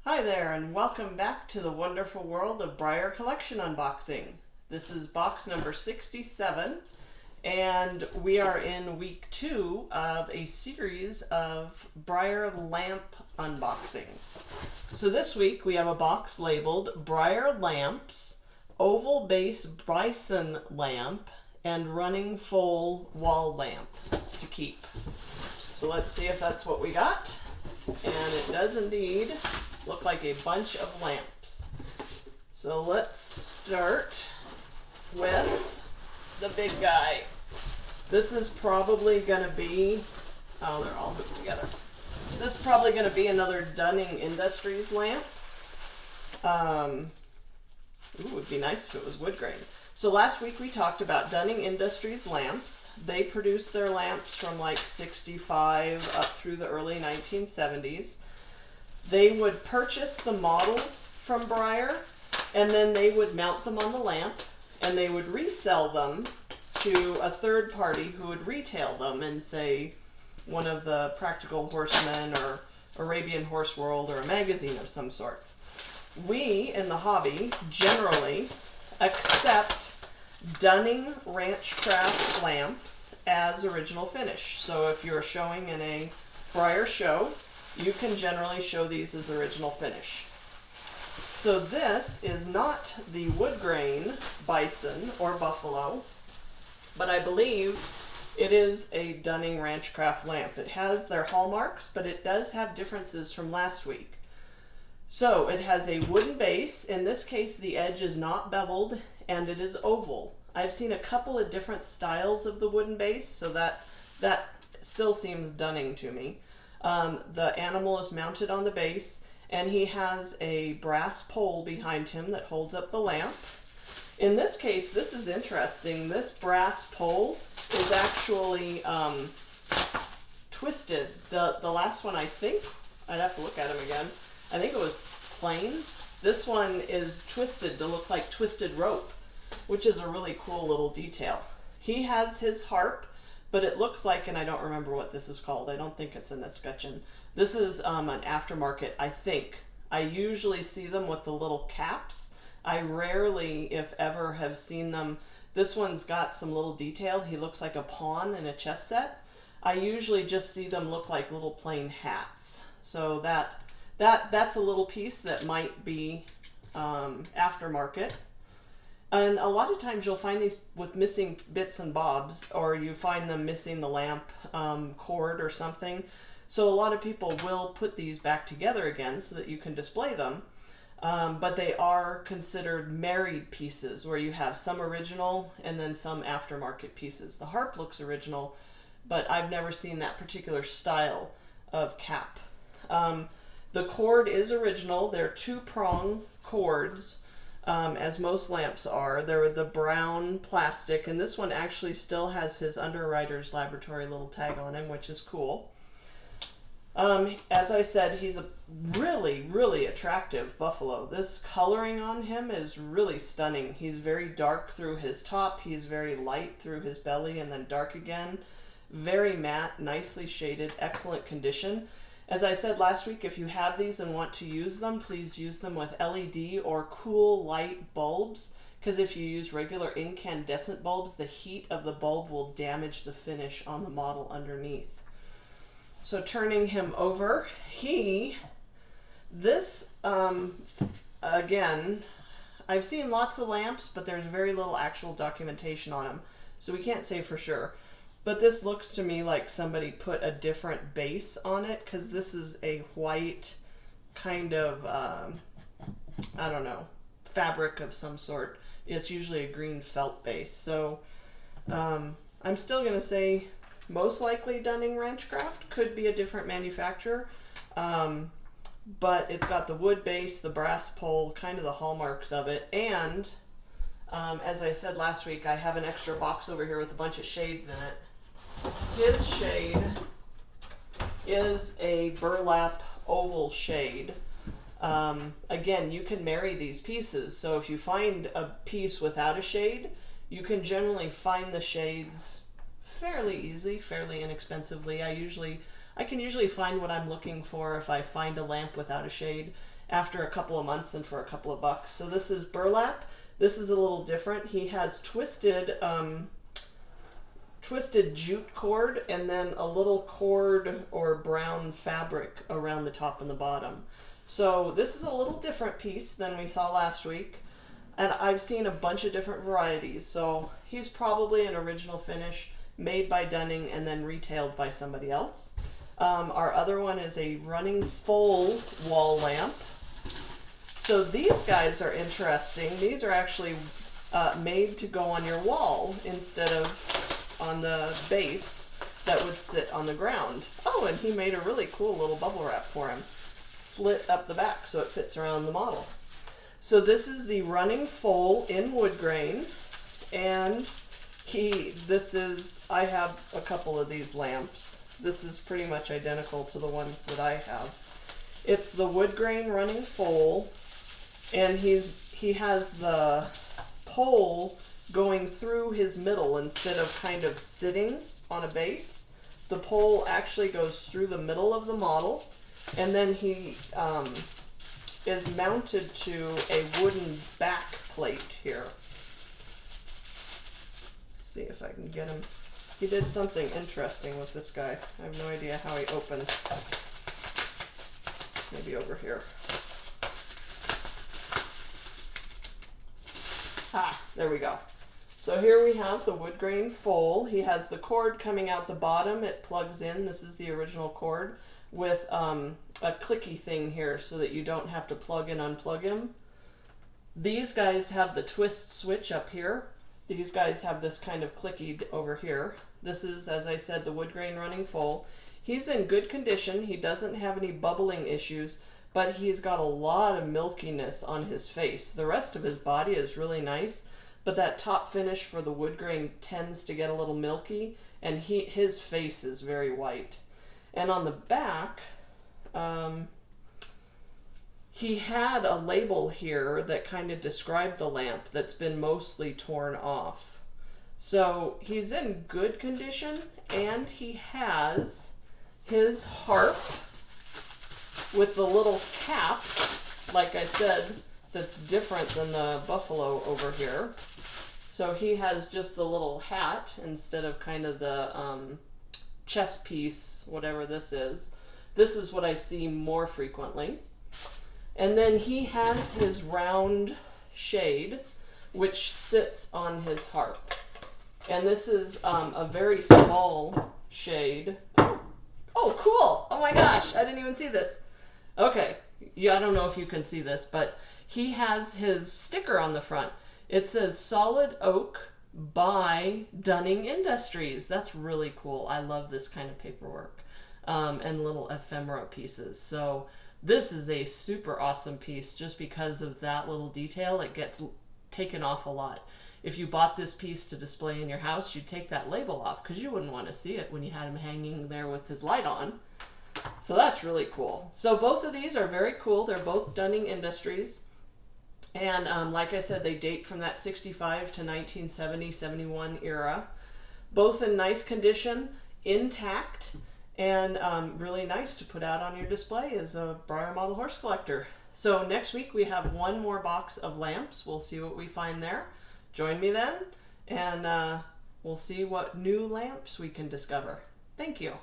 Hi there, and welcome back to the wonderful world of Breyer collection unboxing. This is box number 67, and we are in week 2 of a series of Breyer lamp unboxings. So this week we have a box labeled Breyer lamps, oval base bison lamp, and running foal wall lamp to keep. So let's see if that's what we got. And it does indeed look like a bunch of lamps. So let's start with the big guy. This is probably going to be, oh, they're all hooked together. This is probably going to be another Dunning Industries lamp. Ooh, it would be nice if it was wood grain. So last week we talked about Dunning Industries lamps. They produced their lamps from like 65 up through the early 1970s. They would purchase the models from Breyer, and then they would mount them on the lamp, and they would resell them to a third party who would retail them in, say, one of the Practical Horsemen or Arabian Horse World or a magazine of some sort. We, in the hobby, generally accept Dunning Ranchcraft lamps as original finish. So if you're showing in a Breyer show, you can generally show these as original finish. So this is not the wood grain bison or buffalo, but I believe it is a Dunning Ranchcraft lamp. It has their hallmarks, but it does have differences from last week. So it has a wooden base. In this case, the edge is not beveled and it is oval. I've seen a couple of different styles of the wooden base, so that still seems Dunning to me. The animal is mounted on the base, and he has a brass pole behind him that holds up the lamp. In this case, this is interesting. This brass pole is actually twisted. The last one, I think, I'd have to look at him again. I think it was plain. This one is twisted to look like twisted rope, which is a really cool little detail. He has his harp, but it looks like, and I don't remember what this is called. I don't think it's an escutcheon. This is an aftermarket, I think. I usually see them with the little caps. I rarely, if ever, have seen them. This one's got some little detail. He looks like a pawn in a chess set. I usually just see them look like little plain hats. So that's a little piece that might be aftermarket. And a lot of times you'll find these with missing bits and bobs, or you find them missing the lamp cord or something. So a lot of people will put these back together again so that you can display them. But they are considered married pieces, where you have some original and then some aftermarket pieces. The harp looks original, but I've never seen that particular style of cap. The cord is original. They're 2-prong cords, as most lamps are. They're the brown plastic, and this one actually still has his Underwriter's Laboratory little tag on him, which is cool. As I said, he's a really, really attractive buffalo. This coloring on him is really stunning. He's very dark through his top. He's very light through his belly and then dark again. Very matte, nicely shaded, excellent condition. As I said last week, if you have these and want to use them, please use them with LED or cool light bulbs, because if you use regular incandescent bulbs, the heat of the bulb will damage the finish on the model underneath. So turning him over, again, I've seen lots of lamps, but there's very little actual documentation on them, so we can't say for sure. But this looks to me like somebody put a different base on it, because this is a white kind of, I don't know, fabric of some sort. It's usually a green felt base. So I'm still going to say most likely Dunning Ranchcraft. Could be a different manufacturer. But it's got the wood base, the brass pole, kind of the hallmarks of it. And as I said last week, I have an extra box over here with a bunch of shades in it. His shade is a burlap oval shade. Again, you can marry these pieces. So if you find a piece without a shade, you can generally find the shades fairly easily, fairly inexpensively. I usually I can usually find what I'm looking for if I find a lamp without a shade after a couple of months and for a couple of bucks. So this is burlap. This is a little different. He has twisted jute cord and then a little cord or brown fabric around the top and the bottom. So this is a little different piece than we saw last week. And I've seen a bunch of different varieties. So he's probably an original finish made by Dunning and then retailed by somebody else. Our other one is a running foal wall lamp. So these guys are interesting. These are actually made to go on your wall instead of on the base that would sit on the ground. Oh, and he made a really cool little bubble wrap for him. Slit up the back so it fits around the model. So this is the running foal in wood grain, and I have a couple of these lamps. This is pretty much identical to the ones that I have. It's the wood grain running foal, and he has the pole going through his middle instead of kind of sitting on a base. The pole actually goes through the middle of the model, and then he is mounted to a wooden back plate here. Let's see if I can get him. He did something interesting with this guy. I have no idea how he opens. Maybe over here. There we go. So here we have the wood grain foal. He has the cord coming out the bottom. It plugs in. This is the original cord with a clicky thing here so that you don't have to plug and unplug him. These guys have the twist switch up here. These guys have this kind of clicky over here. This is, as I said, the wood grain running foal. He's in good condition. He doesn't have any bubbling issues, but he's got a lot of milkiness on his face. The rest of his body is really nice, but that top finish for the wood grain tends to get a little milky, and his face is very white. And on the back, he had a label here that kind of described the lamp that's been mostly torn off. So he's in good condition, and he has his harp with the little cap, like I said, that's different than the buffalo over here. So he has just the little hat instead of kind of the chest piece, whatever this is. This is what I see more frequently. And then he has his round shade, which sits on his harp. And this is a very small shade. Oh, cool! Oh my gosh, I didn't even see this. Okay, yeah, I don't know if you can see this, but he has his sticker on the front. It says Solid Oak by Dunning Industries. That's really cool. I love this kind of paperwork and little ephemera pieces. So this is a super awesome piece just because of that little detail. It gets taken off a lot. If you bought this piece to display in your house, you'd take that label off because you wouldn't want to see it when you had him hanging there with his light on. So that's really cool. So both of these are very cool. They're both Dunning Industries. And like I said, they date from that 65 to 1970, 71 era. Both in nice condition, intact, and really nice to put out on your display as a Breyer model horse collector. So next week we have one more box of lamps. We'll see what we find there. Join me then, and we'll see what new lamps we can discover. Thank you.